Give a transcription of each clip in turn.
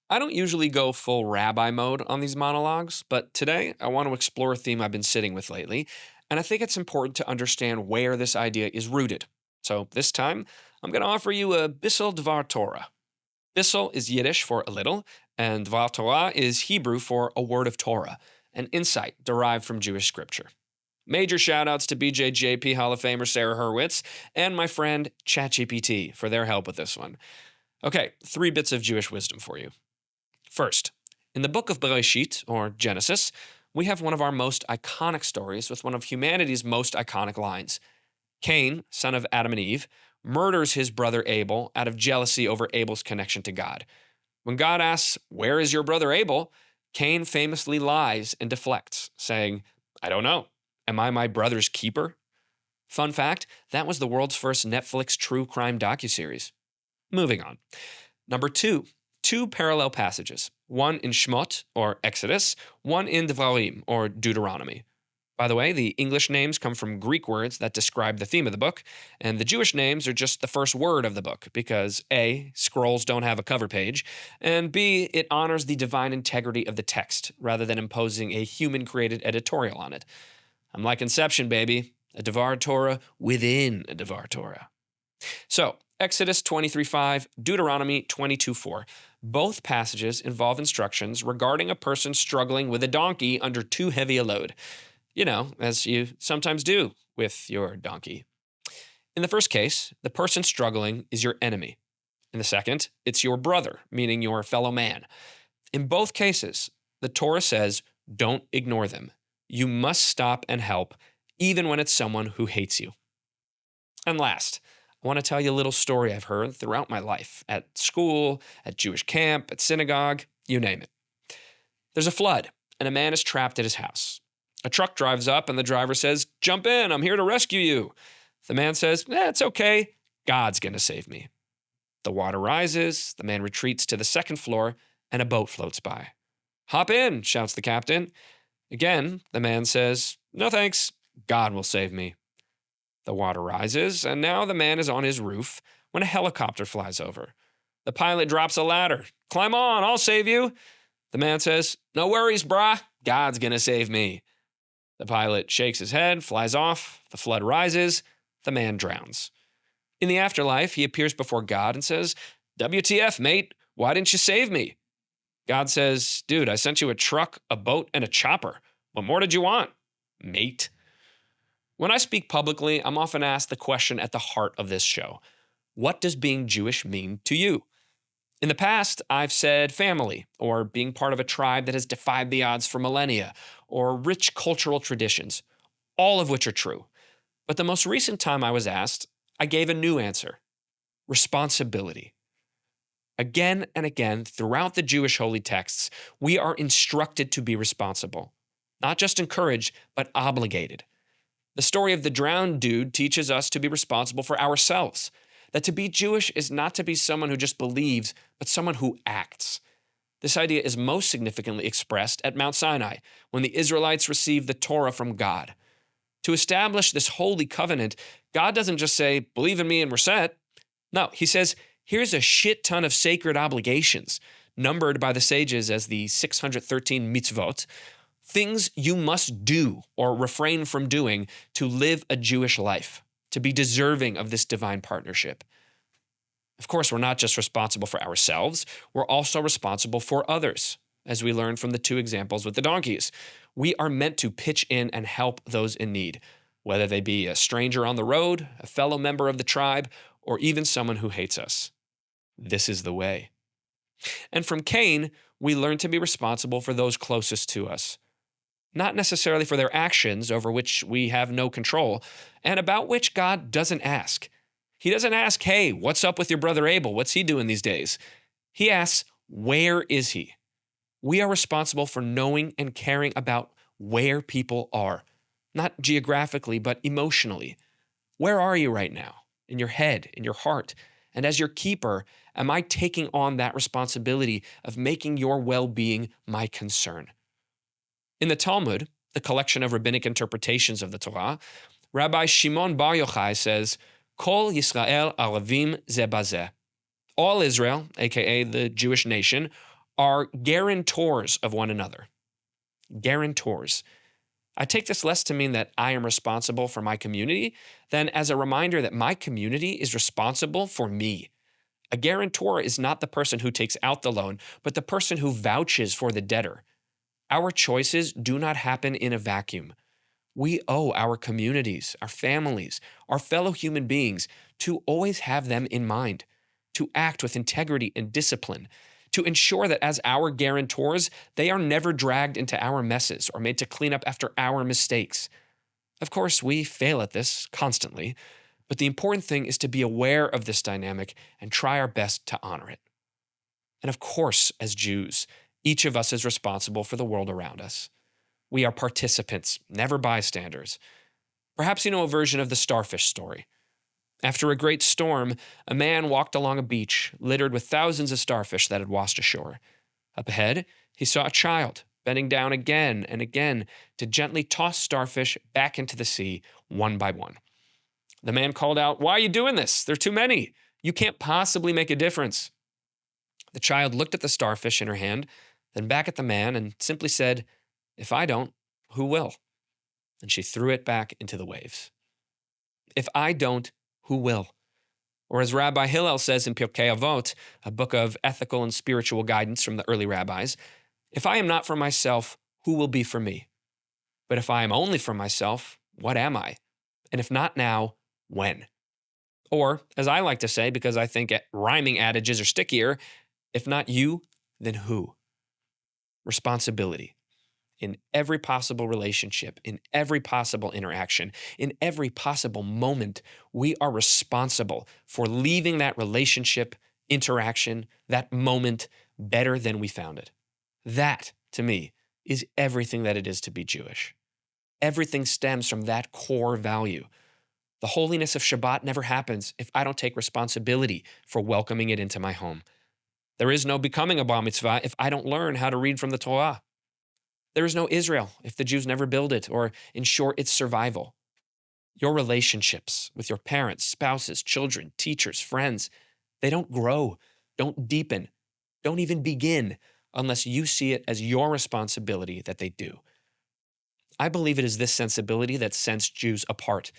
I don't usually go full rabbi mode on these monologues, but today I want to explore a theme I've been sitting with lately, and I think it's important to understand where this idea is rooted. So this time, I'm going to offer you a bissel Dvar Torah. Bissel is Yiddish for a little, and Dvar Torah is Hebrew for a word of Torah, an insight derived from Jewish scripture. Major shoutouts to BJJP Hall of Famer Sarah Hurwitz and my friend ChatGPT for their help with this one. Okay, 3 bits of Jewish wisdom for you. First, in the book of Bereishit, or Genesis, we have one of our most iconic stories with one of humanity's most iconic lines. Cain, son of Adam and Eve, murders his brother Abel out of jealousy over Abel's connection to God. When God asks, "Where is your brother Abel?" Cain famously lies and deflects, saying, "I don't know. Am I my brother's keeper?" Fun fact, that was the world's first Netflix true crime docuseries. Moving on. Number two parallel passages, one in Shmot, or Exodus, one in Devarim, or Deuteronomy. By the way, the English names come from Greek words that describe the theme of the book, and the Jewish names are just the first word of the book because A, scrolls don't have a cover page, and B, it honors the divine integrity of the text rather than imposing a human-created editorial on it. I'm like Inception, baby, a Dvar Torah within a Dvar Torah. So, Exodus 23:5, Deuteronomy 22:4. Both passages involve instructions regarding a person struggling with a donkey under too heavy a load. You know, as you sometimes do with your donkey. In the first case, the person struggling is your enemy. In the second, it's your brother, meaning your fellow man. In both cases, the Torah says, don't ignore them. You must stop and help, even when it's someone who hates you. And last, I want to tell you a little story I've heard throughout my life, at school, at Jewish camp, at synagogue, you name it. There's a flood, and a man is trapped at his house. A truck drives up, and the driver says, "Jump in, I'm here to rescue you." The man says, "It's okay, God's going to save me." The water rises, the man retreats to the second floor, and a boat floats by. "Hop in," shouts the captain. Again, the man says, "No thanks, God will save me." The water rises, and now the man is on his roof when a helicopter flies over. The pilot drops a ladder. "Climb on, I'll save you." The man says, "No worries, brah, God's gonna save me." The pilot shakes his head, flies off, the flood rises, the man drowns. In the afterlife, he appears before God and says, "WTF, mate, why didn't you save me?" God says, "Dude, I sent you a truck, a boat, and a chopper. What more did you want, mate?" When I speak publicly, I'm often asked the question at the heart of this show. What does being Jewish mean to you? In the past, I've said family, or being part of a tribe that has defied the odds for millennia, or rich cultural traditions, all of which are true. But the most recent time I was asked, I gave a new answer: responsibility. Again and again, throughout the Jewish holy texts, we are instructed to be responsible. Not just encouraged, but obligated. The story of the drowned dude teaches us to be responsible for ourselves. That to be Jewish is not to be someone who just believes, but someone who acts. This idea is most significantly expressed at Mount Sinai, when the Israelites received the Torah from God. To establish this holy covenant, God doesn't just say, "Believe in me and we're set." No, he says, here's a shit ton of sacred obligations, numbered by the sages as the 613 mitzvot, things you must do or refrain from doing to live a Jewish life, to be deserving of this divine partnership. Of course, we're not just responsible for ourselves, we're also responsible for others, as we learned from the 2 examples with the donkeys. We are meant to pitch in and help those in need, whether they be a stranger on the road, a fellow member of the tribe, or even someone who hates us. This is the way. And from Cain, we learn to be responsible for those closest to us. Not necessarily for their actions over which we have no control, and about which God doesn't ask. He doesn't ask, "Hey, what's up with your brother Abel? What's he doing these days?" He asks, "Where is he?" We are responsible for knowing and caring about where people are, not geographically, but emotionally. Where are you right now? In your head, in your heart? And as your keeper, am I taking on that responsibility of making your well-being my concern? In the Talmud, the collection of rabbinic interpretations of the Torah, Rabbi Shimon Bar Yochai says, "Kol Yisrael Aravim ze bazeh." All Israel, aka the Jewish nation, are guarantors of one another. Guarantors. I take this less to mean that I am responsible for my community than as a reminder that my community is responsible for me. A guarantor is not the person who takes out the loan, but the person who vouches for the debtor. Our choices do not happen in a vacuum. We owe our communities, our families, our fellow human beings to always have them in mind, to act with integrity and discipline, to ensure that as our guarantors, they are never dragged into our messes or made to clean up after our mistakes. Of course, we fail at this constantly, but the important thing is to be aware of this dynamic and try our best to honor it. And of course, as Jews, each of us is responsible for the world around us. We are participants, never bystanders. Perhaps you know a version of the starfish story. After a great storm, a man walked along a beach littered with thousands of starfish that had washed ashore. Up ahead, he saw a child bending down again and again to gently toss starfish back into the sea one by one. The man called out, "Why are you doing this? There are too many. You can't possibly make a difference." The child looked at the starfish in her hand, then back at the man and simply said, "If I don't, who will?" And she threw it back into the waves. If I don't, who will? Or as Rabbi Hillel says in Pirkei Avot, a book of ethical and spiritual guidance from the early rabbis, if I am not for myself, who will be for me? But if I am only for myself, what am I? And if not now, when? Or, as I like to say, because I think rhyming adages are stickier, if not you, then who? Responsibility. In every possible relationship, in every possible interaction, in every possible moment, we are responsible for leaving that relationship, interaction, that moment better than we found it. That, to me, is everything that it is to be Jewish. Everything stems from that core value. The holiness of Shabbat never happens if I don't take responsibility for welcoming it into my home. There is no becoming a bar mitzvah if I don't learn how to read from the Torah. There is no Israel if the Jews never build it or ensure its survival. Your relationships with your parents, spouses, children, teachers, friends, they don't grow, don't deepen, don't even begin unless you see it as your responsibility that they do. I believe it is this sensibility that sets Jews apart.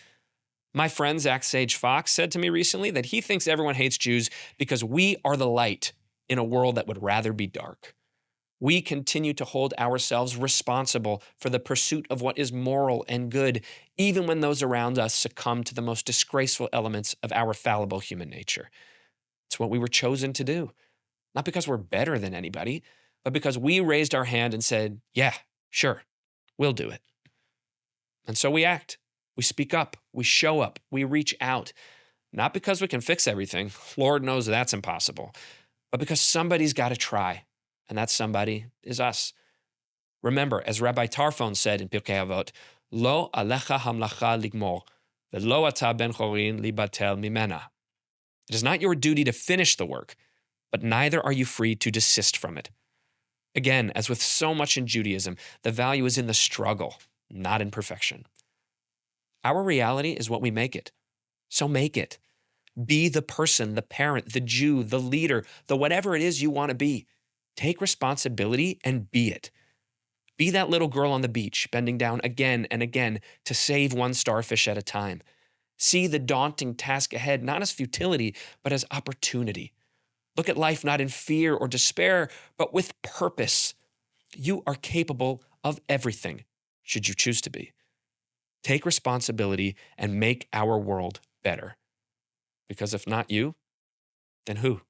My friend Zach Sage Fox said to me recently that he thinks everyone hates Jews because we are the light in a world that would rather be dark. We continue to hold ourselves responsible for the pursuit of what is moral and good, even when those around us succumb to the most disgraceful elements of our fallible human nature. It's what we were chosen to do, not because we're better than anybody, but because we raised our hand and said, yeah, sure, we'll do it. And so we act, we speak up, we show up, we reach out, not because we can fix everything, Lord knows that's impossible, but because somebody's got to try. And that somebody is us. Remember, as Rabbi Tarfon said in Pirkei Avot, Lo alecha hamlacha ligmor, velo ata ben chorin libatel mimena. It is not your duty to finish the work, but neither are you free to desist from it. Again, as with so much in Judaism, the value is in the struggle, not in perfection. Our reality is what we make it. So make it. Be the person, the parent, the Jew, the leader, the whatever it is you want to be. Take responsibility and be it. Be that little girl on the beach, bending down again and again to save one starfish at a time. See the daunting task ahead not as futility, but as opportunity. Look at life not in fear or despair, but with purpose. You are capable of everything, should you choose to be. Take responsibility and make our world better. Because if not you, then who?